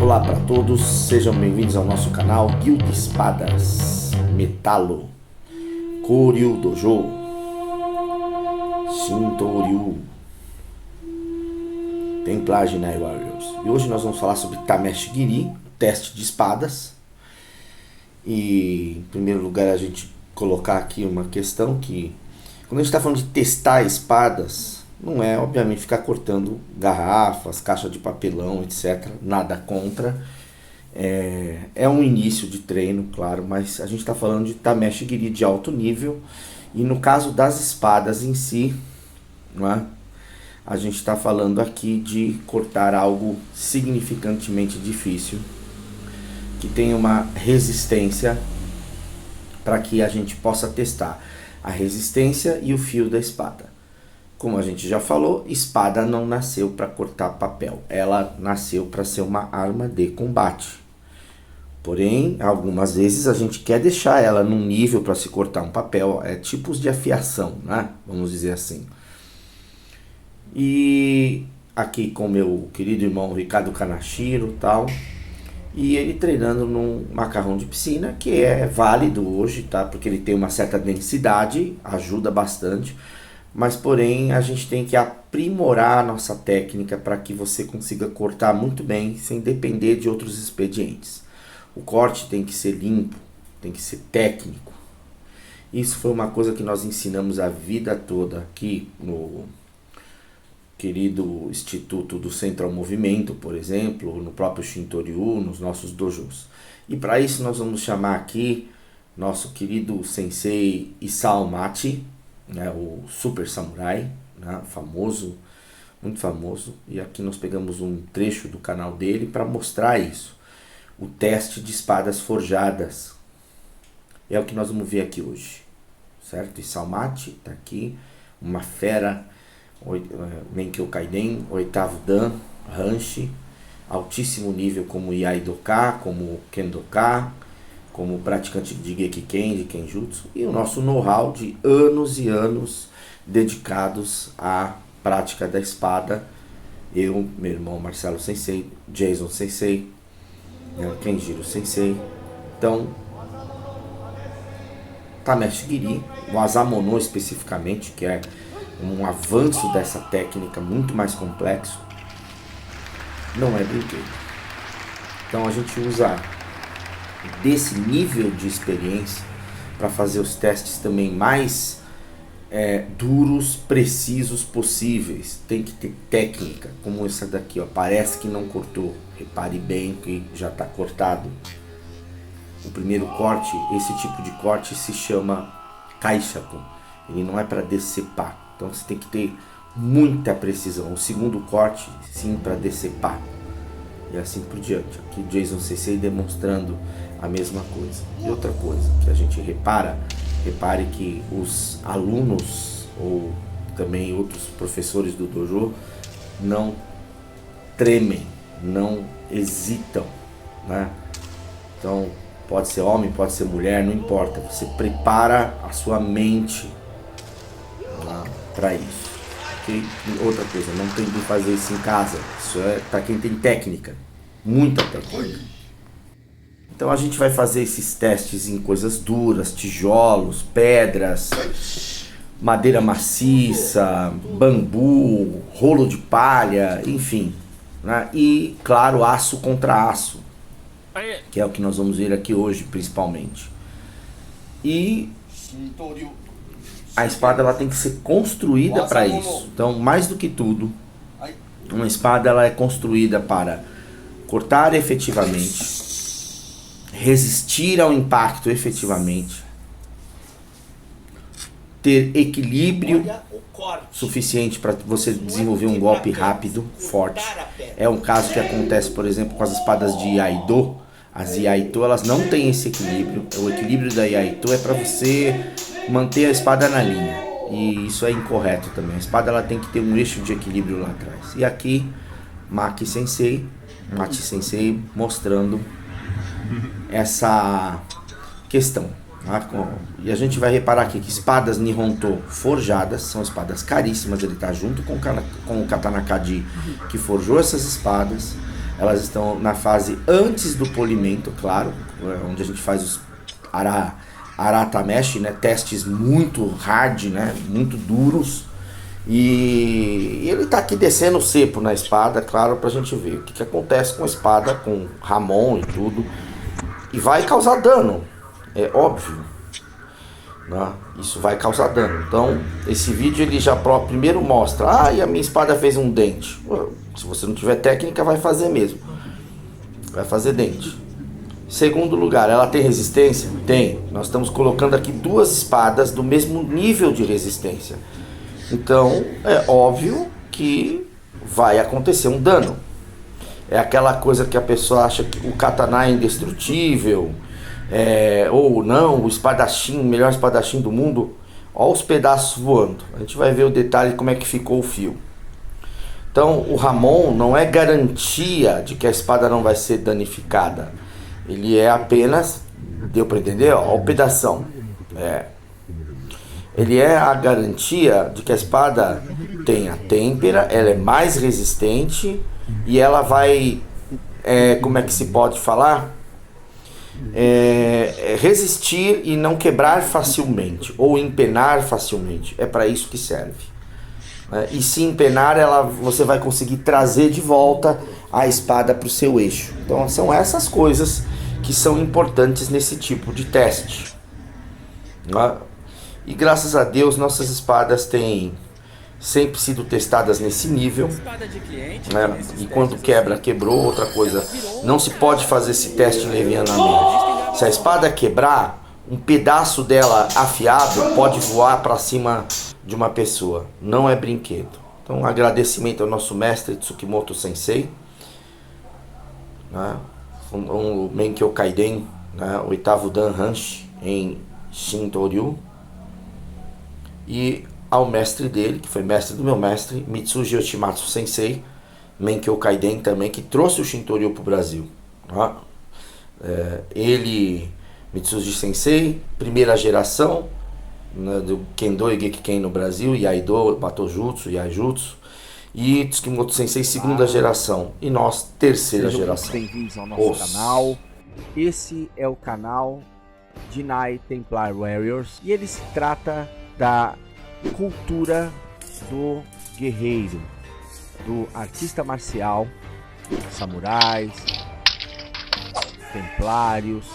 Olá para todos, sejam bem-vindos ao nosso canal Guild Espadas, Metalo, Koryu Dojo, Shintoryu, Templage Night Warriors. E hoje nós vamos falar sobre Tameshi Giri, teste de espadas. E em primeiro lugar a gente colocar aqui uma questão que quando a gente está falando de testar espadas, não é obviamente ficar cortando garrafas, caixa de papelão, etc. Nada contra. É um início de treino, claro, mas a gente está falando de Tameshi Giri de alto nível. E no caso das espadas em si, não é? A gente está falando aqui de cortar algo significantemente difícil, que tem uma resistência para que a gente possa testar a resistência e o fio da espada. Como a gente já falou, espada não nasceu para cortar papel, ela nasceu para ser uma arma de combate. Porém, algumas vezes a gente quer deixar ela num nível para se cortar um papel, tipos de afiação, né? Vamos dizer assim. E aqui com meu querido irmão Ricardo Kanashiro, tal, e ele treinando num macarrão de piscina, que é válido hoje, tá? Porque ele tem uma certa densidade, ajuda bastante. Mas porém a gente tem que aprimorar a nossa técnica para que você consiga cortar muito bem sem depender de outros expedientes. O corte tem que ser limpo, tem que ser técnico. Isso foi uma coisa que nós ensinamos a vida toda aqui no querido Instituto do Centro ao Movimento, por exemplo, no próprio Shintoryu, nos nossos dojos. E para isso nós vamos chamar aqui nosso querido sensei Isao Machi, né, o Super Samurai, né, famoso, muito famoso. E aqui nós pegamos um trecho do canal dele para mostrar isso. O teste de espadas forjadas. É o que nós vamos ver aqui hoje. Certo? Isao Machi está aqui, uma fera, Menkyo Kaiden, 8º Dan, Hanshi, altíssimo nível como Iaidoka, como Kendoka, como praticante de Gekiken, de Kenjutsu, e o nosso know-how de anos e anos dedicados à prática da espada. Eu, meu irmão Marcelo Sensei, Jason Sensei, Kenjiro Sensei. Então, Tameshi Giri, o Asamono especificamente, que é um avanço dessa técnica muito mais complexo, não é brinquedo. Então a gente usa desse nível de experiência para fazer os testes também mais duros, precisos possíveis. Tem que ter técnica, como essa daqui, ó, parece que não cortou, repare bem que já está cortado. O primeiro corte, esse tipo de corte se chama kaishaku, ele não é para decepar, então você tem que ter muita precisão. O segundo corte, sim, para decepar, e assim por diante. Aqui Jason Sensei demonstrando a mesma coisa. E outra coisa que a gente repare que os alunos ou também outros professores do dojo não tremem, não hesitam, né? Então pode ser homem, pode ser mulher, não importa. Você prepara a sua mente para isso. Okay? E outra coisa, não tem que fazer isso em casa. Isso é para quem tem técnica, muita técnica. Então a gente vai fazer esses testes em coisas duras, tijolos, pedras, madeira maciça, bambu, rolo de palha, enfim, né? E claro, aço contra aço, que é o que nós vamos ver aqui hoje principalmente. E a espada ela tem que ser construída para isso. Então, mais do que tudo, uma espada ela é construída para cortar efetivamente, resistir ao impacto efetivamente, ter equilíbrio suficiente para você desenvolver um golpe rápido, forte. É um caso que acontece, por exemplo, com as espadas de Iaido. As Iaido, elas não têm esse equilíbrio. O equilíbrio da Iaido é para você manter a espada na linha, e isso é incorreto também. A espada ela tem que ter um eixo de equilíbrio lá atrás. E aqui Machi Sensei mostrando essa questão. E a gente vai reparar aqui que espadas Nihonto forjadas são espadas caríssimas. Ele está junto com o Katana Kadi, que forjou essas espadas. Elas estão na fase antes do polimento, claro, onde a gente faz os aratameshi, né, testes muito hard, né, muito duros. E ele tá aqui descendo o cepo na espada, claro, pra gente ver o que acontece com a espada, com Ramon e tudo. E vai causar dano, é óbvio, né? Isso vai causar dano. Então, esse vídeo ele já primeiro mostra, e a minha espada fez um dente. Se você não tiver técnica, vai fazer mesmo. Vai fazer dente. Segundo lugar, ela tem resistência? Tem. Nós estamos colocando aqui duas espadas do mesmo nível de resistência. Então, é óbvio que vai acontecer um dano. É aquela coisa que a pessoa acha que o katana é indestrutível, ou não, o espadachim, o melhor espadachim do mundo. Olha os pedaços voando. A gente vai ver o detalhe como é que ficou o fio. Então, o Ramon não é garantia de que a espada não vai ser danificada. Ele é apenas, deu para entender? Olha o pedação. Ele é a garantia de que a espada tenha têmpera, ela é mais resistente e ela vai, como é que se pode falar? Resistir e não quebrar facilmente ou empenar facilmente. É para isso que serve. E se empenar, você vai conseguir trazer de volta a espada para o seu eixo. Então são essas coisas que são importantes nesse tipo de teste. E graças a Deus nossas espadas têm sempre sido testadas nesse nível, né? E quando quebra, quebrou. Outra coisa, não se pode fazer esse teste levianamente. Se a espada quebrar, um pedaço dela afiado pode voar para cima de uma pessoa. Não é brinquedo. Então, um agradecimento ao nosso mestre Tsukimoto Sensei, né? O Menkyo Kaiden, né? O 8º Dan Hanshi em Shintoryu. E ao mestre dele, que foi mestre do meu mestre, Mitsuji Yoshimatsu Sensei, Menkyo Kaiden também, que trouxe o Shintoryu para o Brasil. Ele, Mitsuji Sensei, primeira geração, né, do Kendo e Gekiken no Brasil, Iaido, Batojutsu, Iaijutsu, e Tsukimoto Sensei, segunda geração, e nós, terceira geração. Bem-vindos ao nosso canal. Esse é o canal Jinai Templar Warriors, e ele se trata da cultura do guerreiro, do artista marcial, samurais, templários,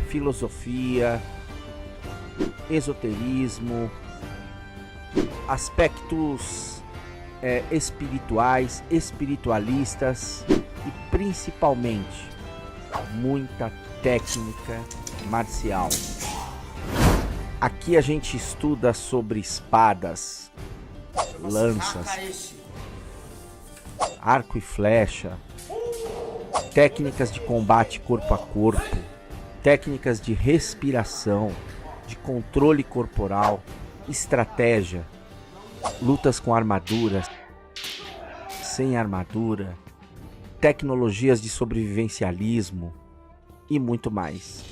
filosofia, esoterismo, aspectos espirituais, espiritualistas e principalmente muita técnica marcial. Aqui a gente estuda sobre espadas, lanças, arco e flecha, técnicas de combate corpo a corpo, técnicas de respiração, de controle corporal, estratégia, lutas com armaduras, sem armadura, tecnologias de sobrevivencialismo e muito mais.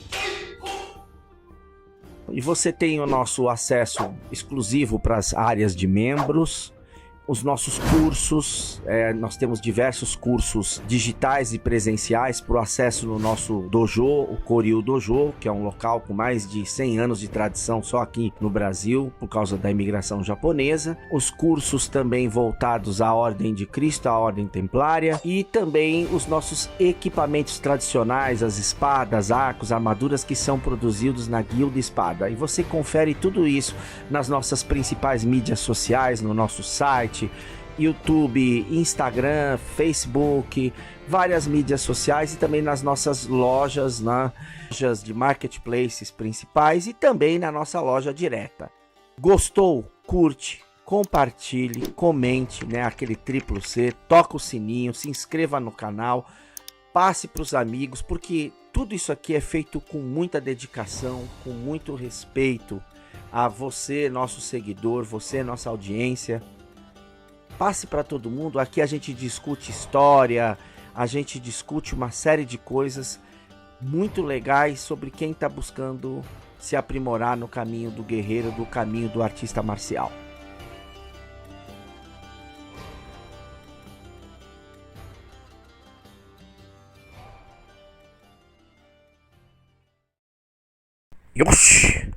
E você tem o nosso acesso exclusivo para as áreas de membros, os nossos cursos, nós temos diversos cursos digitais e presenciais para o acesso no nosso dojo, o Koryu Dojo, que é um local com mais de 100 anos de tradição só aqui no Brasil, por causa da imigração japonesa. Os cursos também voltados à Ordem de Cristo, à Ordem Templária, e também os nossos equipamentos tradicionais, as espadas, arcos, armaduras que são produzidos na Guilda Espada. E você confere tudo isso nas nossas principais mídias sociais, no nosso site, YouTube, Instagram, Facebook, várias mídias sociais e também nas nossas lojas, lojas de marketplaces principais e também na nossa loja direta. Gostou? Curte, compartilhe, comente, aquele triplo C, toca o sininho, se inscreva no canal, passe para os amigos, porque tudo isso aqui é feito com muita dedicação, com muito respeito a você, nosso seguidor, você, nossa audiência. Passe para todo mundo. Aqui a gente discute história, a gente discute uma série de coisas muito legais sobre quem está buscando se aprimorar no caminho do guerreiro, do caminho do artista marcial. Yoshi!